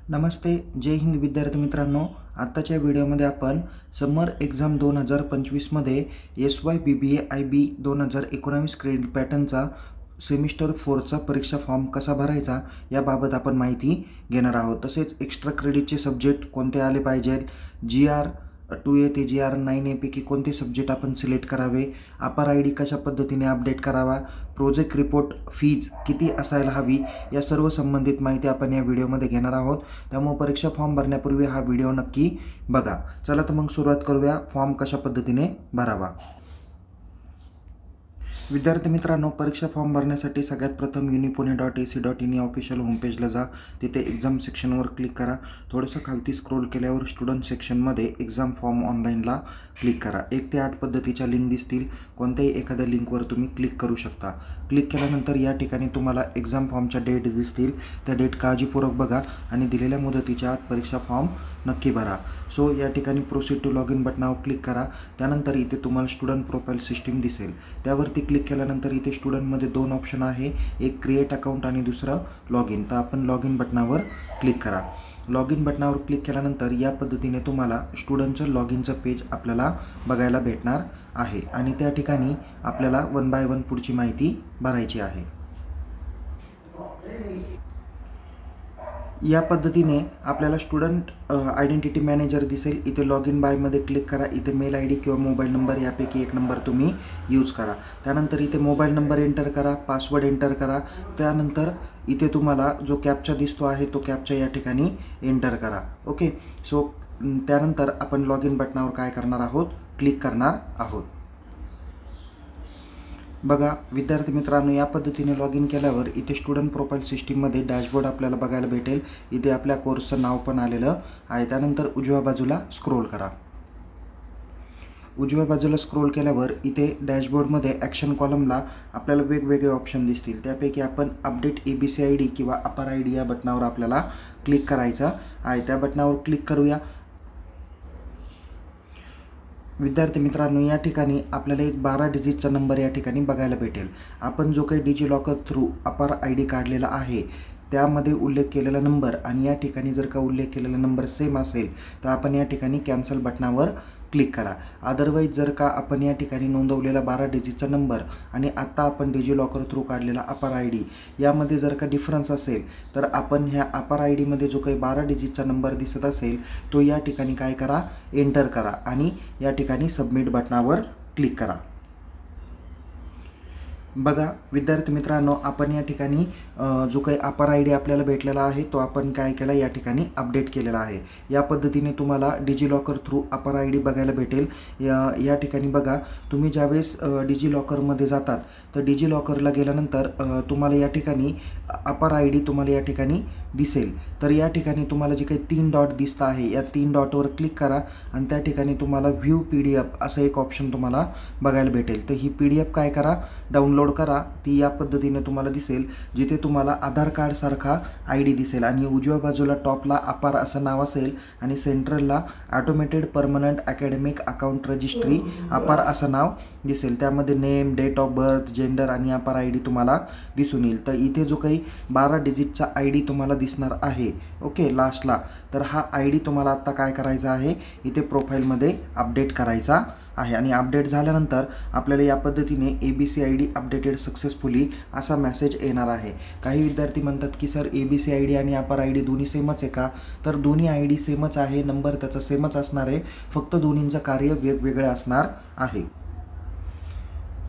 नमस्ते, जय हिंद विद्यार्थी मित्रांनो। आत्ताच्या व्हिडिओमध्ये आपण समर एक्झाम 2025 मध्ये SY BBA IB 2019 क्रेडिट पॅटर्नचा सेमिस्टर 4चा परीक्षा फॉर्म कसा भरायचा याबाबत आपण माहिती घेणार आहोत। तसेच एक्स्ट्रा क्रेडिटचे सब्जेक्ट कोणते आले पाहिजे, GR 2A ते GR 9A पैकी कोणते सब्जेक्ट आपण सिलेक्ट करावे, अपर ID कशा पद्धतीने अपडेट करावा, प्रोजेक्ट रिपोर्ट फीज किती असायला हवी, या सर्व संबंधित माहिती आपण या व्हिडिओमध्ये घेणार आहोत। त्यामुळे परीक्षा फॉर्म भरण्यापूर्वी हा व्हिडिओ नक्की बघा। चला तर मग सुरुवात करूया फॉर्म कशा पद्धतीने भरावा। विद्यार्थी मित्रांनो, परीक्षा फॉर्म भरण्यासाठी सगळ्यात प्रथम unipune.ac.in या ऑफिशियल होमपेजला जा। तिथे एक्झाम सेक्शनवर क्लिक करा। थोडंसं खालती स्क्रोल केल्यावर स्टुडंट सेक्शनमध्ये एक्झाम फॉर्म ऑनलाईनला क्लिक करा। 1 ते 8 पद्धतीच्या लिंक दिसतील, कोणत्याही एखाद्या लिंकवर तुम्ही क्लिक करू शकता। क्लिक केल्यानंतर या ठिकाणी तुम्हाला एक्झाम फॉर्मच्या डेट दिसतील, त्या डेट काळजीपूर्वक बघा आणि दिलेल्या मुदतीच्या आत परीक्षा फॉर्म नक्की भरा। सो या ठिकाणी प्रोसीड टू लॉग इन बटनावर क्लिक करा। त्यानंतर इथे तुम्हाला स्टुडंट प्रोफाईल सिस्टीम दिसेल, त्यावरती क्लिक केल्यानंतर इथे स्टुडंटमध्ये 2 ऑप्शन आहे, एक क्रिएट अकाउंट आणि दुसरं लॉग इन। तर आपण लॉग इन बटनावर क्लिक करा। लॉग इन बटनावर क्लिक केल्यानंतर या पद्धतीने तुम्हाला स्टुडंटचं लॉग इनचं पेज आपल्याला बघायला भेटणार आहे आणि त्या ठिकाणी आपल्याला 1 बाय 1 पुढची माहिती भरायची आहे। या पद्धतीने आपल्याला स्टुडंट आयडेंटिटी मॅनेजर दिसेल। इथे लॉग इन बायमध्ये क्लिक करा। इथे मेल ID किंवा मोबाईल नंबर यापैकी एक नंबर तुम्ही यूज करा। त्यानंतर इथे मोबाईल नंबर एंटर करा, पासवर्ड एंटर करा। त्यानंतर इथे तुम्हाला जो कॅप्चा दिसतो आहे तो कॅप्चा या ठिकाणी एंटर करा। ओके, सो त्यानंतर आपण लॉग इन बटनावर काय करणार आहोत, क्लिक करणार आहोत। बघा विद्यार्थी मित्रांनो, या पद्धतीने लॉग इन केल्यावर इथे स्टुडंट प्रोफाईल सिस्टीममध्ये डॅशबोर्ड आपल्याला बघायला भेटेल। इथे आपल्या कोर्सचं नाव पण आलेलं आहे। त्यानंतर उजव्या बाजूला स्क्रोल करा। उजव्या बाजूला स्क्रोल केल्यावर इथे डॅशबोर्डमध्ये ॲक्शन कॉलमला आपल्याला वेगवेगळे ऑप्शन दिसतील, त्यापैकी आपण अपडेट ABC ID किंवा अपर ID या बटनावर आपल्याला क्लिक करायचं आहे। त्या बटनावर क्लिक करूया। विद्यार्थी मित्रांनो, या ठिकाणी आपल्याला एक 12 डिजिटचा नंबर या ठिकाणी बघायला भेटेल। आपण जो काही डिजिलॉकर थ्रू अपर ID काढलेला आहे त्यामध्ये उल्लेख केलेला नंबर आणि या ठिकाणी जर का उल्लेख केलेला नंबर सेम असेल तर आपण या ठिकाणी कॅन्सल बटनावर क्लिक करा। अदरवाईज जर का आपण या ठिकाणी नोंदवलेला 12 डिजिटचा नंबर आणि आत्ता आपण डिजिलॉकर थ्रू काढलेला अपर ID यामध्ये जर का डिफरन्स असेल तर आपण ह्या अपर ID मध्ये जो काही 12 डिजिटचा नंबर दिसत असेल तो या ठिकाणी काय करा, एंटर करा आणि या ठिकाणी सबमिट बटनावर क्लिक करा। बघा विद्यार्थी मित्रांनो, आपण या ठिकाणी जो काही अपर ID आपल्याला भेटलेला आहे तो आपण काय केला, या ठिकाणी अपडेट केलेला आहे। या पद्धतीने तुम्हाला डिजिलॉकर थ्रू अपर ID बघायला भेटेल। या ठिकाणी बघा, तुम्ही ज्यावेळेस डिजिलॉकरमध्ये जातात तर डिजिलॉकरला गेल्यानंतर तुम्हाला या ठिकाणी अपर ID तुम्हाला या ठिकाणी दिसेल। तर या ठिकाणी तुम्हाला जे काही 3 डॉट दिसत आहे या 3 डॉटवर क्लिक करा आणि त्या ठिकाणी तुम्हाला व्ह्यू PDF असं एक ऑप्शन तुम्हाला बघायला भेटेल। तर ही PDF काय करा, डाउनलोड करा। ती या पद्धतीने तुम्हाला दिसेल, जिथे तुम्हाला आधार कार्ड सारखा ID दिसेल आणि उजव्या बाजूला टॉपला अपार असं नाव असेल आणि सेंट्रलला automated permanent academic account registry APAAR असं नाव दिसेल। त्यामध्ये name, date of birth, gender आणि अपार ID तुम्हाला दिसून येईल। तर इथे जो काही 12 डिजिटचा ID तुम्हाला दिसणार आहे ओके लास्टला, तर हा ID तुम्हाला आत्ता काय करायचा आहे, इथे प्रोफाईलमध्ये अपडेट करायचा आहे आणि अपडेट झाल्यानंतर आपल्याला या पद्धतीने ABC ID अपडेटेड सक्सेसफुली असा मेसेज येणार आहे। काही विद्यार्थी म्हणतात की सर ABC ID आणि अपर ID दोन्ही सेमच आहे का? तर दोन्ही ID सेमच आहे, नंबर त्याचा सेमच असणार आहे, फक्त दोन्हींचं कार्य वेगवेगळं असणार आहे।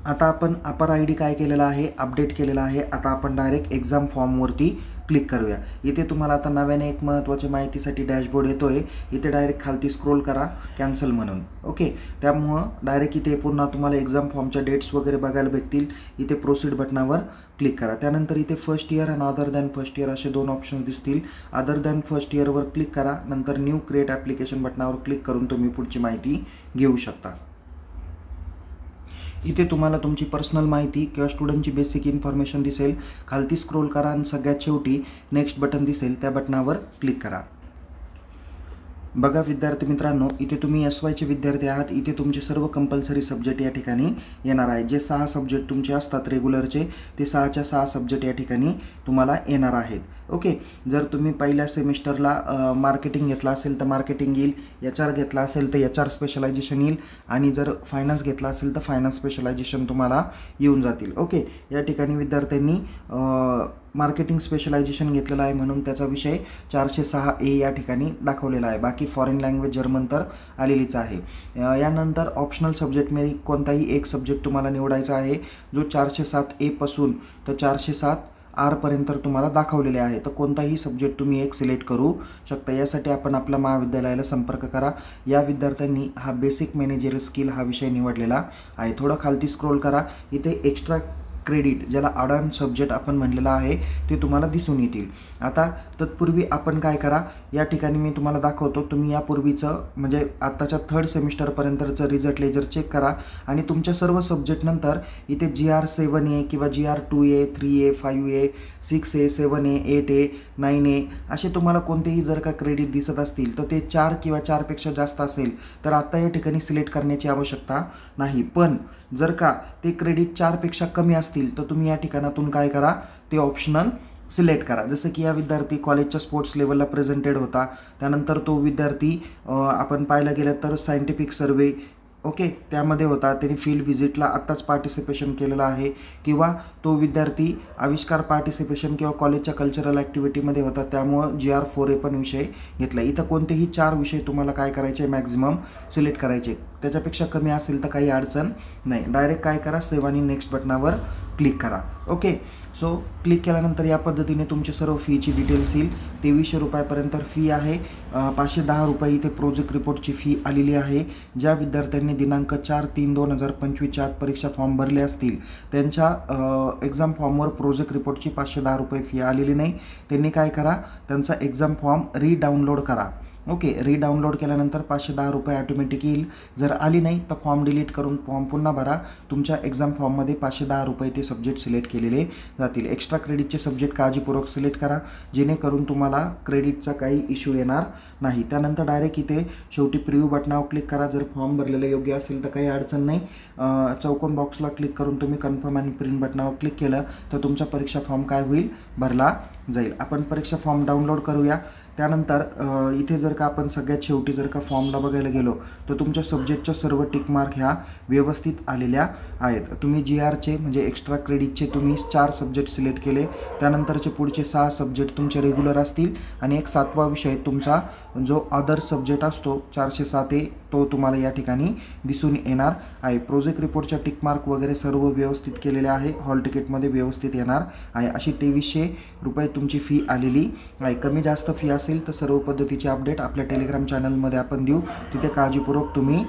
आता आपण अपर ID काय केलेला आहे, अपडेट केलेला आहे। आता आपण डायरेक्ट एक्झाम फॉर्मवरती क्लिक करूया। इथे तुम्हाला आता नव्याने एक महत्त्वाच्या माहितीसाठी डॅशबोर्ड येतोय, इथे डायरेक्ट खालती स्क्रोल करा कॅन्सल म्हणून। ओके, त्यामुळं डायरेक्ट इथे पुन्हा तुम्हाला एक्झाम फॉर्मच्या डेट्स वगैरे बघायला भेटतील। इथे प्रोसीड बटनावर क्लिक करा। त्यानंतर इथे फर्स्ट इयर आणि अदर दॅन फर्स्ट इयर असे 2 ऑप्शन दिसतील। अदर दॅन फर्स्ट इयरवर क्लिक करा, नंतर न्यू क्रिएट ॲप्लिकेशन बटनावर क्लिक करून तुम्ही पुढची माहिती घेऊ शकता। इथे तुम्हाला तुमची पर्सनल माहिती किंवा स्टुडंटची बेसिक इन्फॉर्मेशन दिसेल। खालती स्क्रोल करा आणि सगळ्यात शेवटी नेक्स्ट बटन दिसेल, त्या बटनावर क्लिक करा। बघा विद्यार्थी मित्रांनो, इथे तुम्ही SYचे विद्यार्थी आहात. इथे तुमचे सर्व कंपल्सरी सब्जेक्ट या ठिकाणी येणार आहे. जे 6 सब्जेक्ट तुमचे असतात रेग्युलरचे, ते 6च्या 6 सब्जेक्ट या ठिकाणी तुम्हाला येणार आहेत. ओके. जर तुम्ही पहिल्या सेमिस्टरला मार्केटिंग घेतला असेल तर मार्केटिंग येईल, HR घेतला असेल तर HR स्पेशलायझेशन येईल, आणि जर फायनान्स घेतला असेल तर फायनान्स स्पेशलायझेशन तुम्हाला येऊन जातील. ओके. या ठिकाणी विद्यार्थ्यांनी मार्केटिंग स्पेशलायझेशन घेतलेलं आहे म्हणून त्याचा विषय 406A या ठिकाणी दाखवलेला आहे. बाकी फॉरेन लँग्वेज जर्मन तर आलेलीच आहे. यानंतर ऑप्शनल सब्जेक्टमध्ये कोणताही एक सब्जेक्ट तुम्हाला निवडायचा आहे, जो 407A पासून तर 407R पर्यंत तुम्हाला दाखवलेले आहे. तर कोणताही सब्जेक्ट तुम्ही एक सिलेक्ट करू शकता. यासाठी आपण आपल्या महाविद्यालयाला संपर्क करा. या विद्यार्थ्यांनी हा बेसिक मॅनेजरियल स्किल हा विषय निवडलेला आहे. थोडं खालती स्क्रोल करा. इथे एक्स्ट्रा क्रेडिट, ज्याला अडवान्स सब्जेक्ट आपण म्हणलेला आहे, ते तुम्हाला दिसून येतील. आता तत्पूर्वी आपण काय करा, या ठिकाणी मी तुम्हाला दाखवतो. तुम्ही यापूर्वीचं म्हणजे आत्ताच्या 3rd सेमिस्टरपर्यंतचं रिझल्ट लेजर चेक करा आणि तुमच्या सर्व सब्जेक्टनंतर इथे GR7A किंवा GR2A, 3A, 5A, 6A, 7A, 8A, 9A असे तुम्हाला कोणतेही जर का क्रेडिट दिसत असतील तर ते 4 किंवा 4पेक्षा जास्त असेल तर आत्ता या ठिकाणी सिलेक्ट करण्याची आवश्यकता नाही. पण जर का ते क्रेडिट 4पेक्षा कमी असतील तर तुम्ही या ठिकाणातून काय करा, ते ऑप्शनल सिलेक्ट करा. जसं की या विद्यार्थी कॉलेजच्या स्पोर्ट्स लेवलला प्रेझेंटेड होता. त्यानंतर तो विद्यार्थी आपण पाहायला गेलं तर सायंटिफिक सर्वे, ओके, त्यामध्ये होता. त्यांनी फील्ड व्हिजिटला आत्ताच पार्टिसिपेशन केलेलं आहे. किंवा तो विद्यार्थी आविष्कार पार्टिसिपेशन किंवा कॉलेजच्या कल्चरल ॲक्टिव्हिटीमध्ये होता, त्यामुळं GR4A पण विषय घेतला. इथं कोणतेही 4 विषय तुम्हाला काय करायचे, मॅक्झिमम सिलेक्ट करायचे. त्याच्यापेक्षा कमी असेल तर काही अडचण नाही. डायरेक्ट काय करा, सेव्ह आणि नेक्स्ट बटनावर क्लिक करा. ओके. सो क्लिक केल्यानंतर या पद्धतीने तुमची सर्व फीची डिटेल्स येईल. 2300 रुपयापर्यंत फी आहे. 510 रुपये इथे प्रोजेक्ट रिपोर्टची फी आलेली आहे. ज्या विद्यार्थ्यांनी दिनांक 4/3/2025 आत परीक्षा फॉर्म भरले असतील त्यांच्या एक्झाम फॉर्मवर प्रोजेक्ट रिपोर्टची 510 रुपये फी आलेली नाही. त्यांनी काय करा, त्यांचा एक्झाम फॉर्म रीडाउनलोड करा. ओके. रीडाउनलोड केल्यानंतर 510 रुपये ऑटोमॅटिक येईल. जर आली नाही तर फॉर्म डिलीट करून फॉर्म पुन्हा भरा. तुमच्या एक्झाम फॉर्ममध्ये 510 रुपये ते सब्जेक्ट सिलेक्ट केलेले जातील. एक्स्ट्रा क्रेडिटचे सब्जेक्ट काळजीपूर्वक सिलेक्ट करा, जेणेकरून तुम्हाला क्रेडिटचा काही इश्यू येणार नाही. त्यानंतर डायरेक्ट इथे शेवटी प्रिव्ह्यू बटनावर क्लिक करा. जर फॉर्म भरलेलं योग्य असेल तर काही अडचण नाही. चौकोन बॉक्सला क्लिक करून तुम्ही कन्फर्म आणि प्रिंट बटनावर क्लिक केलं तर तुमचा परीक्षा फॉर्म काय होईल, भरला जाईल. आपण परीक्षा फॉर्म डाउनलोड करूया. त्यानंतर इथे जर का आपण सगळ्यात शेवटी जर का फॉर्मला बघायला गेलो तर तुमच्या सब्जेक्टच्या सर्व टिक मार्क ह्या व्यवस्थित आलेल्या आहेत. तुम्ही GRचे म्हणजे एक्स्ट्रा क्रेडिटचे तुम्ही 4 सब्जेक्ट सिलेक्ट केले. त्यानंतरचे पुढचे 6 सब्जेक्ट तुमचे रेग्युलर असतील आणि एक 7वा विषय तुमचा जो अदर सब्जेक्ट असतो 407A तो तुम्हाला या ठिकाणी दिसून येणार आहे. प्रोजेक्ट रिपोर्टच्या टिक मार्क वगैरे सर्व व्यवस्थित केलेले आहे. हॉल तिकीटमध्ये व्यवस्थित येणार आहे. अशी 2300 रुपये तुमची फी आलेली आहे. कमी जास्त फी असेल तर सर्व पद्धतीचे अपडेट आपल्या टेलिग्राम चॅनलमध्ये आपण देऊ. तिथे काळजीपूर्वक तुम्ही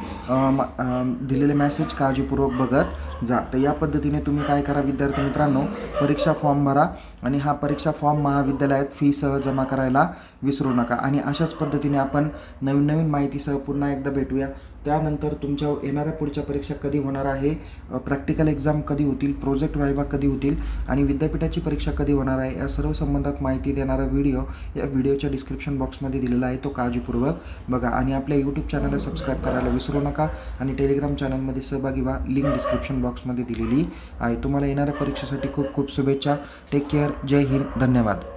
दिलेले मेसेज काळजीपूर्वक बघत जा. तर या पद्धतीने तुम्ही काय करा विद्यार्थी मित्रांनो, परीक्षा फॉर्म भरा आणि हा परीक्षा फॉर्म महाविद्यालयात फीसह जमा करायला विसरू नका. आणि अशाच पद्धतीने आपण नवीन माहितीसह पुन्हा एकदा भेटूया. त्यानंतर तुमच्या येणाऱ्या पुढच्या परीक्षा कधी होणार आहे, प्रॅक्टिकल एक्झाम कधी होतील, प्रोजेक्ट व्हायवा कधी होतील आणि विद्यापीठाची परीक्षा कधी होणार आहे, या सर्व संबंधात माहिती देणारा व्हिडिओ या व्हिडिओच्या डिस्क्रिप्शन बॉक्समध्ये दिलेला आहे. तो काळजीपूर्वक बघा आणि आपल्या यूट्यूब चॅनलला सबस्क्राईब करायला विसरू नका आणि टेलिग्राम चॅनलमध्ये सहभागी व्हा. लिंक डिस्क्रिप्शन बॉक्समध्ये दिलेली आहे. तुम्हाला येणाऱ्या परीक्षेसाठी खूप खूप शुभेच्छा. Take care. जय हिंद. धन्यवाद.